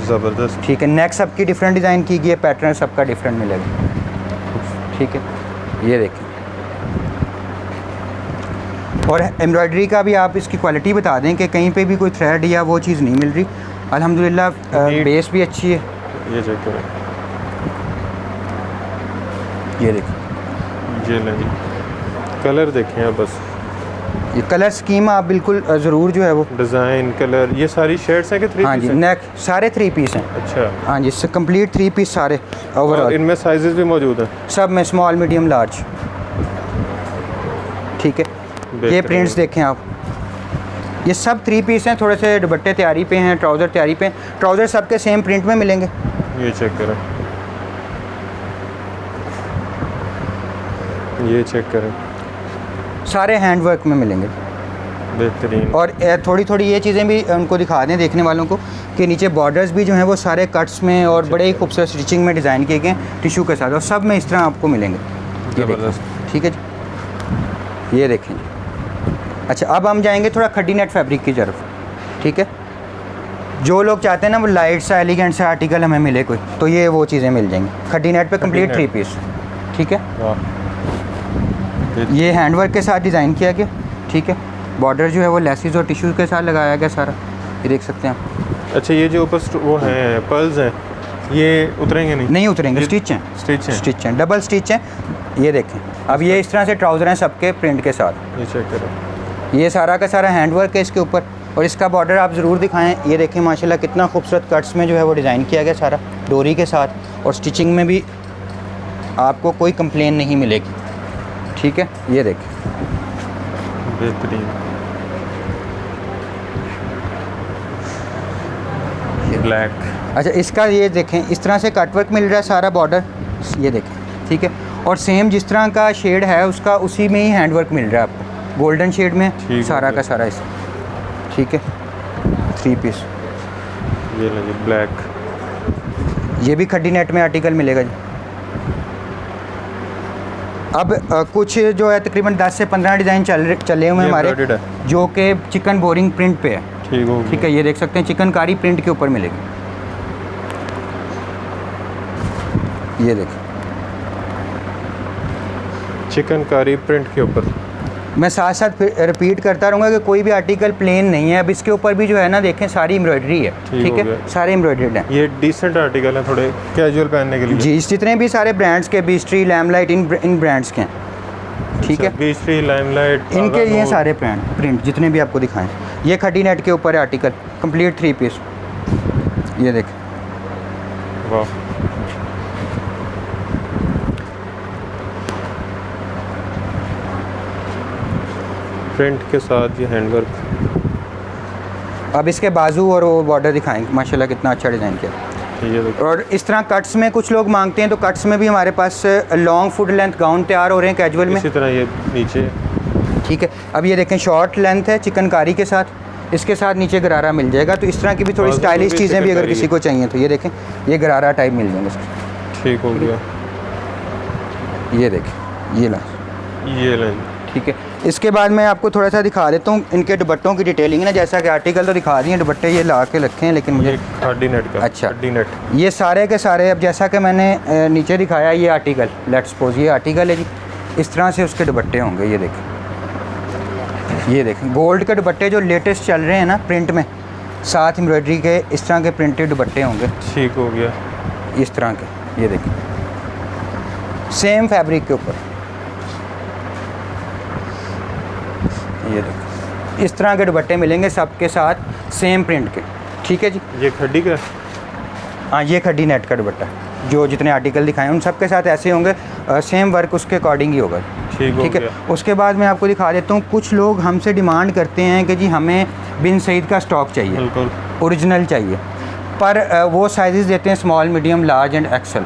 Speaker 1: ज़बरदस्त।
Speaker 2: ठीक है। नेक सबकी डिफरेंट डिज़ाइन की गई है, पैटर्न सबका डिफरेंट मिलेगा, ठीक है। ये देखें, और एम्ब्रॉयडरी का भी आप इसकी क्वालिटी बता दें कि कहीं पे भी कोई थ्रेड या वो चीज़ नहीं मिल रही। अल्हम्दुलिल्लाह बेस भी अच्छी है।
Speaker 1: ये चेक करें,
Speaker 2: ये देखें,
Speaker 1: ये लें जी, कलर देखें आप बस,
Speaker 2: ये कलर स्कीम आप बिल्कुल ज़रूर जो है वो
Speaker 1: डिज़ाइन कलर ये सारी शर्ट्स हैं कि 3
Speaker 2: हाँ
Speaker 1: पीस
Speaker 2: जी,
Speaker 1: हैं?
Speaker 2: नेक सारे 3 पीस हैं।
Speaker 1: अच्छा,
Speaker 2: हाँ जी, कंप्लीट 3 पीस सारे
Speaker 1: और
Speaker 2: ओवरऑल।
Speaker 1: इनमें साइजेस भी मौजूद हैं?
Speaker 2: सब में स्मॉल मीडियम लार्ज। ठीक है, ये
Speaker 1: बेहतरीन।
Speaker 2: प्रिंट्स देखें आप, ये सब 3 पीस हैं। थोड़े से दुपट्टे तैयारी पे हैं, ट्राउज़र तैयारी पे हैं। ट्राउज़र सबके सेम प्रिंट में मिलेंगे।
Speaker 1: ये चेक करें, ये चेक करें,
Speaker 2: सारे हैंड वर्क में मिलेंगे।
Speaker 1: बेहतरीन।
Speaker 2: और थोड़ी थोड़ी ये चीज़ें भी उनको दिखा दें देखने वालों को कि नीचे बॉर्डर्स भी जो हैं वो सारे कट्स में और बड़े ही खूबसूरत स्टिचिंग में डिज़ाइन किए गए हैं टिशू के साथ, और सब में इस तरह आपको मिलेंगे। ये देखें,
Speaker 1: ज़बरदस्त।
Speaker 2: ठीक है जी, ये देखें जी। अच्छा, अब हम जाएंगे थोड़ा खड्डी नेट फैब्रिक की तरफ। ठीक है, जो लोग चाहते हैं ना वो लाइट सा एलिगेंट सा आर्टिकल हमें मिले कोई, तो ये वो चीज़ें मिल जाएंगी खड्डी नेट पे, कंप्लीट 3 पीस। ठीक है,
Speaker 1: वाह,
Speaker 2: ये हैंडवर्क के साथ डिज़ाइन किया गया। ठीक है, बॉर्डर जो है वो लेसिस और टिश्यू के साथ लगाया गया सारा, ये देख सकते हैं आप।
Speaker 1: अच्छा, ये जो ऊपर वो हैं पर्ल्स हैं, ये उतरेंगे नहीं?
Speaker 2: नहीं उतरेंगे,
Speaker 1: ये
Speaker 2: स्टिच हैं,
Speaker 1: स्टिच हैं?
Speaker 2: स्टिच हैं, डबल स्टिच हैं। ये देखें, अब ये इस तरह से ट्राउज़र हैं सबके प्रिंट के साथ।
Speaker 1: ये चेक करें,
Speaker 2: ये सारा का सारा हैंडवर्क है इसके ऊपर, और इसका बॉर्डर आप ज़रूर दिखाएं। ये देखें माशाल्लाह कितना खूबसूरत कट्स में जो है वो डिज़ाइन किया गया सारा डोरी के साथ, और स्टिचिंग में भी आपको कोई कंप्लेन नहीं मिलेगी। ठीक है, ये देखें,
Speaker 1: बेहतरीन। ब्लैक।
Speaker 2: अच्छा, इसका ये देखें इस तरह से कटवर्क मिल रहा है सारा बॉर्डर, ये देखें। ठीक है, और सेम जिस तरह का शेड है उसका उसी में ही हैंडवर्क मिल रहा है आपको, गोल्डन शेड में
Speaker 1: ठीक
Speaker 2: सारा
Speaker 1: हो
Speaker 2: का सारा इस। ठीक है, 3 पीस।
Speaker 1: ये लीजिए ब्लैक।
Speaker 2: ये भी खड्डी नेट में आर्टिकल मिलेगा जी। अब कुछ जो है तकरीबन 10 से 15 डिज़ाइन चले हुए हैं
Speaker 1: ये
Speaker 2: हमारे,
Speaker 1: embroidered है।
Speaker 2: जो कि चिकन बोरिंग प्रिंट पे है।
Speaker 1: ठीक हो
Speaker 2: ठीक है, ये देख सकते हैं चिकनकारी प्रिंट के ऊपर मिलेगी। ये देखें,
Speaker 1: चिकनकारी प्रिंट के ऊपर।
Speaker 2: मैं साथ साथ रिपीट करता रहूँगा कि कोई भी आर्टिकल प्लेन नहीं है। अब इसके ऊपर भी जो है ना देखें सारी एम्ब्रॉयडरी है। ठीक
Speaker 1: हो
Speaker 2: है,
Speaker 1: गया।
Speaker 2: सारे एम्ब्रॉयडर्ड हैं
Speaker 1: ये डिसेंट आर्टिकल है, थोड़े कैजुअल पहनने के लिए।
Speaker 2: जी। जितने भी सारे ब्रांड्स के, बीस्ट्री, लैमलाइट, इन ब्रांड्स के हैं। ठीक है,
Speaker 1: बीस्ट्री, लाइमलाइट,
Speaker 2: इनके ये सारे प्रिंट जितने भी आपको दिखाएं। ये खड्डी नेट के ऊपर है आर्टिकल, कंप्लीट 3 पीस। ये देखें,
Speaker 1: वाह, प्रिंट के साथ ये हैंडवर्क।
Speaker 2: अब इसके बाजू और वो बॉर्डर दिखाएंगे, माशाल्लाह कितना अच्छा डिज़ाइन किया।
Speaker 1: ये देखो,
Speaker 2: और इस तरह कट्स में कुछ लोग मांगते हैं, तो कट्स में भी हमारे पास लॉन्ग फुट लेंथ गाउन तैयार हो रहे हैं कैजुअल में।
Speaker 1: इसी तरह ये नीचे।
Speaker 2: ठीक है, अब ये देखें शॉर्ट लेंथ है चिकनकारी के साथ, इसके साथ नीचे गरारा मिल जाएगा। तो इस तरह की भी थोड़ी
Speaker 1: बाजू
Speaker 2: स्टाइलिश
Speaker 1: भी
Speaker 2: चीज़ें भी अगर
Speaker 1: चिकनकारी
Speaker 2: किसी को चाहिए तो ये देखें, ये गरारा टाइप मिल जाएंगे इसके।
Speaker 1: ठीक हो गया,
Speaker 2: ये देखें, ये ला।
Speaker 1: ये लाइन।
Speaker 2: ठीक है, इसके बाद मैं आपको थोड़ा सा दिखा देता हूँ इनके दुपट्टों की डिटेलिंग ना। जैसा कि आर्टिकल तो दिखा दिए, दुपट्टे ये ला के रखे हैं, लेकिन मुझे
Speaker 1: ये खड्डी नेट का।
Speaker 2: अच्छा।
Speaker 1: खड्डी नेट।
Speaker 2: ये सारे के सारे, अब जैसा कि मैंने नीचे दिखाया ये आर्टिकल, लेट्स सपोज ये आर्टिकल है जी, इस तरह से उसके दुपट्टे होंगे। ये देखें, ये देखें गोल्ड के दुपट्टे जो लेटेस्ट चल रहे हैं ना प्रिंट में, साथ एम्ब्रॉयडरी के इस तरह के प्रिंटेड दुपट्टे होंगे
Speaker 1: ठीक हो गया,
Speaker 2: इस तरह के। ये देखें, सेम फैब्रिक के ऊपर। ये देखो, इस तरह के दुपट्टे मिलेंगे सबके साथ सेम प्रिंट के। ठीक है जी।
Speaker 1: ये खड्डी का।
Speaker 2: हाँ, ये खड्डी नेट का दुपट्टा, जो जितने आर्टिकल दिखाए उन सब के साथ ऐसे होंगे, सेम वर्क उसके अकॉर्डिंग ही होगा।
Speaker 1: ठीक हो
Speaker 2: ठीक है,
Speaker 1: गया।
Speaker 2: उसके बाद मैं आपको दिखा देता हूँ, कुछ लोग हमसे डिमांड करते हैं कि जी हमें बिन सईद का स्टॉक चाहिए,
Speaker 1: बिल्कुल
Speaker 2: ओरिजिनल चाहिए, पर वो साइजेस देते हैं small, medium, large and XL,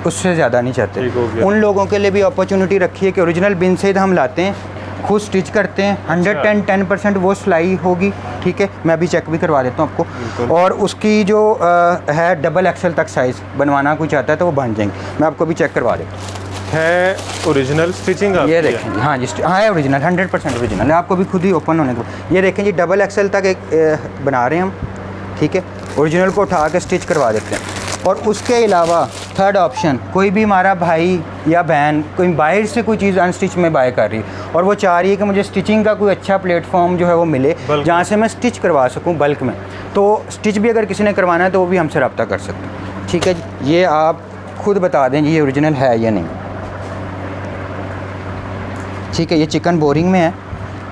Speaker 2: उससे ज़्यादा नहीं चाहते।
Speaker 1: ठीक हो गया।
Speaker 2: उन लोगों के लिए भी अपॉर्चुनिटी रखी है कि ओरिजिनल बिन सईद हम लाते हैं, खुद स्टिच करते हैं, 110% वो सिलाई होगी। ठीक है, मैं अभी चेक भी करवा देता हूँ
Speaker 1: बिल्कुल।
Speaker 2: आपको। और उसकी जो है डबल एक्सल तक साइज़ बनवाना कोई चाहता है तो वो बन जाएंगे। मैं आपको भी चेक करवा देता हूँ।
Speaker 1: है ओरिजिनल स्टिचिंग।
Speaker 2: ये देखें जी, हाँ जी, हाँ है ओरिजिनल, 100% ओरिजिनल है। आपको भी खुद ही ओपन होने को। ये देखें जी, डबल एक्सल तक एक बना रहे हैं हम। ठीक है, ओरिजिनल को उठा के स्टिच करवा देते हैं। और उसके अलावा थर्ड ऑप्शन, कोई भी हमारा भाई या बहन कोई बाहर से कोई चीज़ अनस्टिच में बाय कर रही है और वो चाह रही है कि मुझे स्टिचिंग का कोई अच्छा प्लेटफॉर्म जो है वो मिले जहाँ से मैं स्टिच करवा सकूँ बल्क में, तो स्टिच भी अगर किसी ने करवाना है तो वो भी हमसे रब्ता कर सकते हैं। ठीक है जी, ये आप खुद बता दें जी ये ओरिजिनल है या नहीं। ठीक है, ये चिकन बोरिंग में है।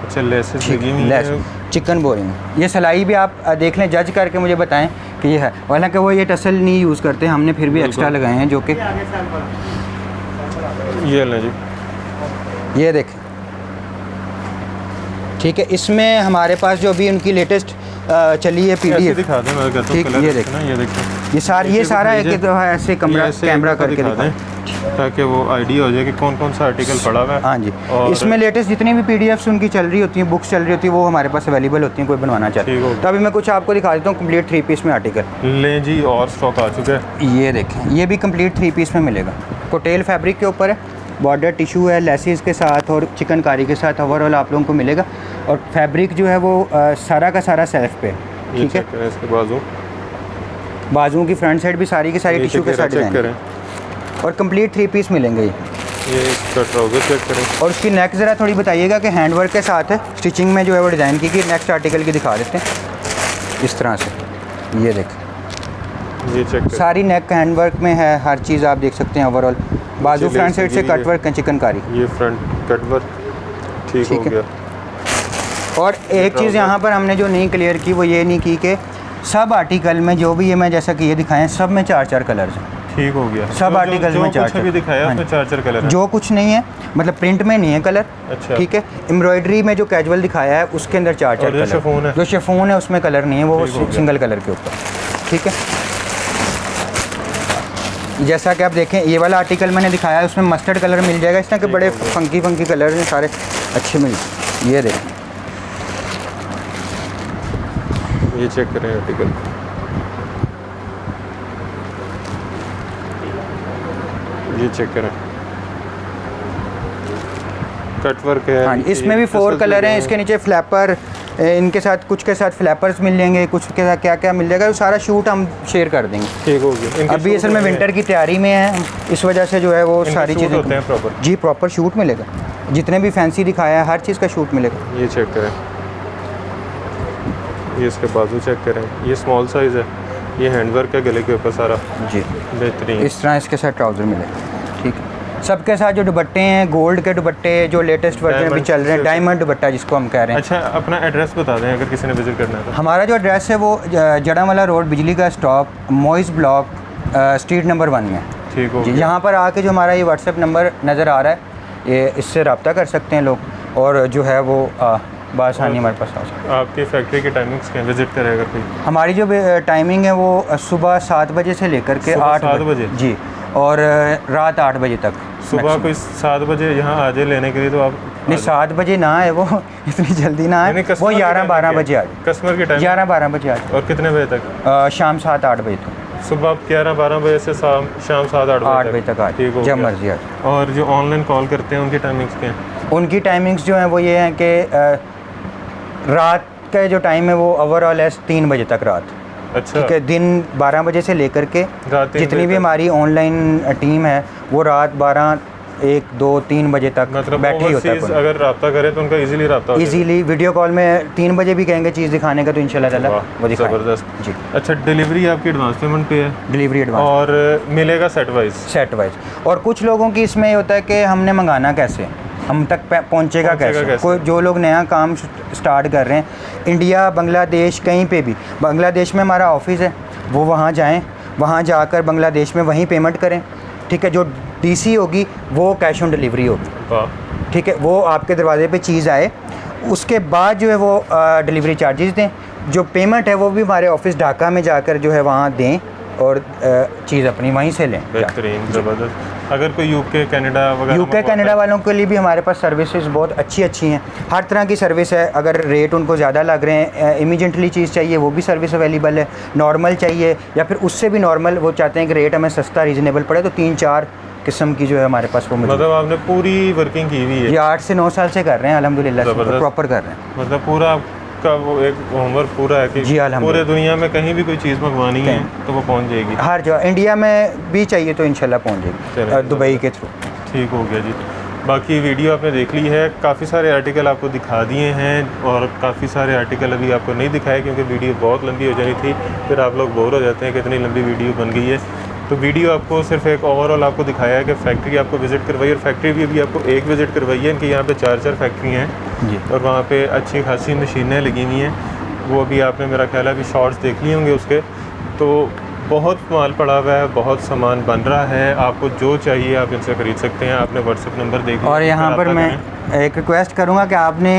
Speaker 1: अच्छा लेसेस लगी हुई है,
Speaker 2: चिकन बोरिंग। ये सिलाई भी आप देख लें, जज करके मुझे बताएं कि ये है। हालांकि वो ये टसल नहीं यूज़ करते, हमने फिर भी एक्स्ट्रा लगाए हैं जो कि
Speaker 1: ये लें जी,
Speaker 2: ये देखें। ठीक है, इसमें हमारे पास जो अभी उनकी लेटेस्ट चली है
Speaker 1: ऐसे
Speaker 2: PDF,
Speaker 1: दिखा दें, मैं कहता हूँ
Speaker 2: ठीक,
Speaker 1: कलर
Speaker 2: ये
Speaker 1: देखना, ये देखिए,
Speaker 2: ये सारा है कि तो ऐसे कैमरा करके
Speaker 1: दिखा
Speaker 2: दिखा
Speaker 1: दें ताकि वो आइडिया हो जाए कि कौन कौन सा आर्टिकल पड़ा हुआ है।
Speaker 2: हाँ जी,
Speaker 1: और
Speaker 2: इसमें लेटेस्ट जितनी भी PDFs उनकी चल रही होती हैं, बुक्स चल रही होती हैं, वो हमारे पास अवेलेबल होती हैं, कोई बनवाना चाहते
Speaker 1: ठीक हो
Speaker 2: हैं।
Speaker 1: गया।
Speaker 2: तो अभी मैं कुछ आपको दिखा देता हूँ कंप्लीट 3 पीस में आर्टिकल।
Speaker 1: लें जी, और स्टॉक आ चुका है।
Speaker 2: ये देखें, ये भी कंप्लीट 3 पीस में मिलेगा। कोटेल फैब्रिक के ऊपर है, बॉर्डर टिशू है, लेसिस के साथ और चिकनकारी के साथ ओवरऑल आप लोगों को मिलेगा। और फैब्रिक जो है वो सारा का सारा सेल्फ पे है, ठीक है।
Speaker 1: इसके बाजू,
Speaker 2: बाजुओं की फ्रंट साइड भी सारी की सारी टिशू के साथ
Speaker 1: चेक
Speaker 2: डिजाइन
Speaker 1: करें,
Speaker 2: है। और कंप्लीट 3 पीस मिलेंगे ये।
Speaker 1: इसका ट्राउजर चेक करें।
Speaker 2: और उसकी नेक ज़रा थोड़ी बताइएगा कि हैंडवर्क के साथ है, स्टिचिंग में जो है वो डिज़ाइन की नेक्स्ट आर्टिकल की दिखा देते हैं इस तरह से। ये देखें,
Speaker 1: ये चेक करें,
Speaker 2: सारी नेक हैंडवर्क में है, हर चीज़ आप देख सकते हैं ओवरऑल। बाजू फ्रंट साइड से कटवर्क है, चिकनकारी।
Speaker 1: ये फ्रंट कटवर्क ठीक हो
Speaker 2: है।
Speaker 1: गया।
Speaker 2: और एक चीज़ यहाँ पर हमने जो नहीं क्लियर की वो ये नहीं की कि सब आर्टिकल में जो भी ये मैं जैसा कि ये दिखाएं, सब में 4-4 कलर्स हैं।
Speaker 1: ठीक हो गया।
Speaker 2: सब आर्टिकल्स में
Speaker 1: जो कुछ भी दिखाया
Speaker 2: हाँ
Speaker 1: उसमें 4-4 कलर है।
Speaker 2: जो कुछ नहीं है, मतलब प्रिंट में नहीं है कलर,
Speaker 1: अच्छा।
Speaker 2: ठीक है। एम्ब्रॉयडरी में जो कैजुअल दिखाया है उसके अंदर 4-4
Speaker 1: और जो
Speaker 2: कलर।
Speaker 1: शिफॉन है?
Speaker 2: जो शिफॉन है उसमें कलर नहीं है, वो
Speaker 1: ठीक हो गया।
Speaker 2: सिंगल कलर के ऊपर, ठीक है। जैसा कि आप देखें, ये वाला आर्टिकल मैंने दिखाया है, उसमें मस्टर्ड कलर मिल जाएगा। इस तरह के बड़े फंकी कलर हैं, सारे अच्छे मिल। ये देखें,
Speaker 1: ये चेक करें आर्टिकल, ये चेक करें, कटवर्क है।
Speaker 2: हाँ जी, इसमें भी 4 कलर हैं। इसके नीचे फ्लैपर, इनके साथ कुछ के साथ फ्लैपर्स मिल जाएंगे, कुछ के साथ क्या क्या मिल जाएगा, वो सारा शूट हम शेयर कर देंगे।
Speaker 1: ठीक हो गया।
Speaker 2: अभी असल में विंटर की तैयारी में है, इस वजह से जो है वो सारी
Speaker 1: शूट
Speaker 2: चीज़ें
Speaker 1: होते हैं प्रॉपर।
Speaker 2: जी, प्रॉपर शूट मिलेगा। जितने भी फैंसी दिखाया है हर चीज़ का शूट मिलेगा।
Speaker 1: ये चेक करें, ये इसके बाजू चेक करें, ये स्मॉल साइज़ है, ये हैंडवर्क है गले के ऊपर सारा,
Speaker 2: जी
Speaker 1: बेहतरीन।
Speaker 2: इस तरह इसके साथ ट्राउज़र मिलेगा, ठीक है। सबके साथ जो दुपट्टे हैं, गोल्ड के दुपट्टे जो लेटेस्ट वर्जन अभी चल रहे हैं, डायमंड दुपट्टा जिसको हम कह रहे हैं।
Speaker 1: अच्छा, अपना एड्रेस बता दें अगर किसी ने विजिट करना है तो।
Speaker 2: हमारा जो एड्रेस है वो जड़ावाला रोड, बिजली का स्टॉप, मोइस ब्लॉक, स्ट्रीट नंबर 1 में।
Speaker 1: ठीक हो
Speaker 2: जी,
Speaker 1: गया।
Speaker 2: यहाँ पर आके जो हमारा ये व्हाट्सएप नंबर नज़र आ रहा है, ये इससे रब्ता कर सकते हैं लोग, और जो है वो बआसानी हमारे पास आ सकते हैं।
Speaker 1: आपकी फैक्ट्री की टाइमिंग्स क्या विजिट करें अगर कोई?
Speaker 2: हमारी जो टाइमिंग है वो सुबह 7 बजे से लेकर के
Speaker 1: सुबह
Speaker 2: 8
Speaker 1: 7 बजे?
Speaker 2: जी, और रात 8 बजे तक।
Speaker 1: सुबह कोई 7 बजे यहाँ आ जाए लेने के लिए तो आप
Speaker 2: नहीं, 7 बजे ना आए वो इतनी जल्दी ना आए, वो 11-12 बजे आ जाए।
Speaker 1: कस्टमर के टाइम
Speaker 2: 11-12 बजे आ जाए।
Speaker 1: और कितने बजे तक?
Speaker 2: शाम 7-8 बजे तक।
Speaker 1: सुबह आप 11-12 बजे से शाम 7-8
Speaker 2: बजे तक आ
Speaker 1: ठीक हो
Speaker 2: जाए, जब
Speaker 1: गया।
Speaker 2: मर्जी आ जाए।
Speaker 1: और जो ऑनलाइन कॉल करते हैं उनकी टाइमिंग्स क्या हैं?
Speaker 2: उनकी टाइमिंग्स जो हैं वो ये हैं कि रात का जो टाइम है वो ओवरऑल है 3 बजे तक रात,
Speaker 1: अच्छा,
Speaker 2: ठीक है। दिन 12 बजे से लेकर के
Speaker 1: रात 3
Speaker 2: जितनी
Speaker 1: बजे
Speaker 2: भी
Speaker 1: तक।
Speaker 2: हमारी ऑनलाइन टीम है वो रात 12, 1, 2, 3 बजे तक
Speaker 1: मतलब
Speaker 2: बैठे ही होता
Speaker 1: overseas
Speaker 2: है।
Speaker 1: अगर रब्ता करें तो उनका इजीली रब्ता हो जाएगा।
Speaker 2: इजीली वीडियो कॉल में 3 बजे भी कहेंगे चीज़ दिखाने का तो इंशाल्लाह ताला
Speaker 1: वाह,
Speaker 2: वो दिखाएंगे।
Speaker 1: ज़बरदस्त।
Speaker 2: जी,
Speaker 1: अच्छा, डिलीवरी आपकी एडवांस पेमेंट पे है
Speaker 2: डिलीवरी एडवांस
Speaker 1: और मिलेगा सेट वाइज?
Speaker 2: Set wise. और कुछ लोगों की इसमें ये होता है कि हमने मंगाना कैसे, हम तक पहुंचेगा कैसे। कोई जो लोग नया काम स्टार्ट कर रहे हैं, इंडिया, बांग्लादेश, कहीं पे भी, बांग्लादेश में हमारा ऑफिस है, वो वहाँ जाएं, वहाँ जाकर बांग्लादेश में वहीं पेमेंट करें, ठीक है। जो डीसी होगी वो कैश ऑन डिलीवरी होगी,
Speaker 1: वाह,
Speaker 2: ठीक है। वो आपके दरवाजे पे चीज़ आए, उसके बाद जो है वो डिलीवरी चार्जेस दें। जो पेमेंट है वो भी हमारे ऑफिस ढाका में जाकर जो है वहाँ दें और चीज़ अपनी वहीं से लें।
Speaker 1: बेहतरीन, ज़बरदस्त। अगर कोई यूके, कनाडा वगैरह
Speaker 2: यूके, कनाडा वालों के लिए भी हमारे पास सर्विसेज बहुत अच्छी हैं, हर तरह की सर्विस है। अगर रेट उनको ज़्यादा लग रहे हैं, इमीडिएटली चीज़ चाहिए, वो भी सर्विस अवेलेबल है। नॉर्मल चाहिए या फिर उससे भी नॉर्मल, वो चाहते हैं कि रेट हमें सस्ता रीज़नेबल पड़े, तो 3-4 किस्म की जो है हमारे पास वो
Speaker 1: मतलब आपने पूरी वर्किंग की हुई है?
Speaker 2: ये 8 से 9 साल से कर रहे हैं अल्हम्दुलिल्लाह,
Speaker 1: ज़बरदस्त।
Speaker 2: प्रॉपर कर रहे हैं।
Speaker 1: मतलब पूरा आपका वो एक होमवर्क पूरा है कि
Speaker 2: जी, अल्हम्दुलिल्लाह।
Speaker 1: पूरे दुनिया में कहीं भी कोई चीज़ मंगवानी है तो वो पहुंच जाएगी
Speaker 2: हर जगह, इंडिया में भी चाहिए तो इंशाल्लाह पहुंच
Speaker 1: चलिए,
Speaker 2: जाएगी दुबई के थ्रू।
Speaker 1: ठीक हो गया जी। बाकी वीडियो आपने देख ली है, काफ़ी सारे आर्टिकल आपको दिखा दिए हैं और काफ़ी सारे आर्टिकल अभी आपको नहीं दिखाए क्योंकि वीडियो बहुत लंबी हो जानी थी, फिर आप लोग बोर हो जाते हैं कि इतनी लंबी वीडियो बन गई है। तो वीडियो आपको सिर्फ एक ओवरऑल आपको दिखाया है कि फैक्ट्री आपको विज़िट करवाई, और फैक्ट्री भी अभी आपको एक विज़िट करवाई है। इनकी यहाँ पे 4 फैक्ट्री हैं
Speaker 2: जी।
Speaker 1: और वहाँ पे अच्छी खासी मशीनें लगी हुई हैं। वो अभी आपने मेरा ख्याल है अभी शॉर्ट्स देख लिए होंगे उसके। तो बहुत माल पड़ा हुआ है, बहुत सामान बन रहा है, आपको जो चाहिए आप इनसे ख़रीद सकते हैं। आपने व्हाट्सएप नंबर देख लिया।
Speaker 2: और यहाँ पर मैं एक रिक्वेस्ट करूँगा कि आपने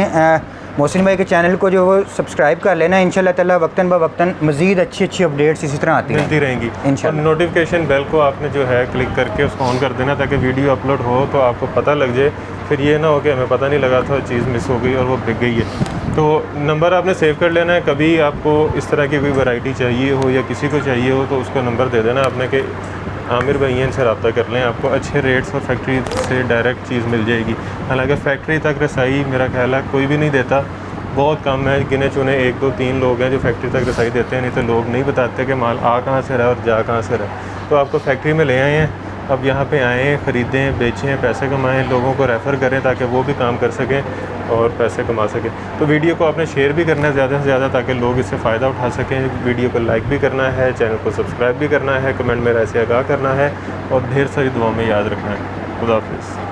Speaker 2: मोहसिन भाई के चैनल को जो वो सब्सक्राइब कर लेना। इंशाल्लाह ताला वक्तन ब वक्तन मज़ीद अच्छी अपडेट्स इसी तरह आती
Speaker 1: मिलती रहेंगी।
Speaker 2: इंशाल्लाह।
Speaker 1: और नोटिफिकेशन बेल को आपने जो है क्लिक करके उसको ऑन कर देना, ताकि वीडियो अपलोड हो तो आपको पता लग जाए। फिर ये ना हो कि हमें पता नहीं लगा था, चीज़ मिस हो गई और वो बिक गई है। तो नंबर आपने सेव कर लेना है। कभी आपको इस तरह की कोई वैरायटी चाहिए हो या किसी को चाहिए हो तो उसको नंबर दे देना आपने कि आमिर भाई इनसे रब्ता कर लें, आपको अच्छे रेट्स और फैक्ट्री से डायरेक्ट चीज़ मिल जाएगी। हालांकि फैक्ट्री तक रसाई मेरा ख्याल है कोई भी नहीं देता, बहुत कम है, गिने चुने 1 2 3 लोग हैं जो फैक्ट्री तक रसाई देते हैं। नहीं तो लोग नहीं बताते कि माल आ कहाँ से रहा है और जा कहाँ से रहा है। तो आपको फैक्ट्री में ले आए हैं, अब यहाँ पे आएँ, ख़रीदें, बेचें, पैसे कमाएं, लोगों को रेफ़र करें ताकि वो भी काम कर सकें और पैसे कमा सकें। तो वीडियो को आपने शेयर भी करना है ज़्यादा से ज़्यादा, ताकि लोग इससे फ़ायदा उठा सकें। वीडियो को लाइक भी करना है, चैनल को सब्सक्राइब भी करना है, कमेंट में ऐसे आगाह करना है और ढेर सारी दुआओं में याद रखना है। खुदा हाफ़िज़।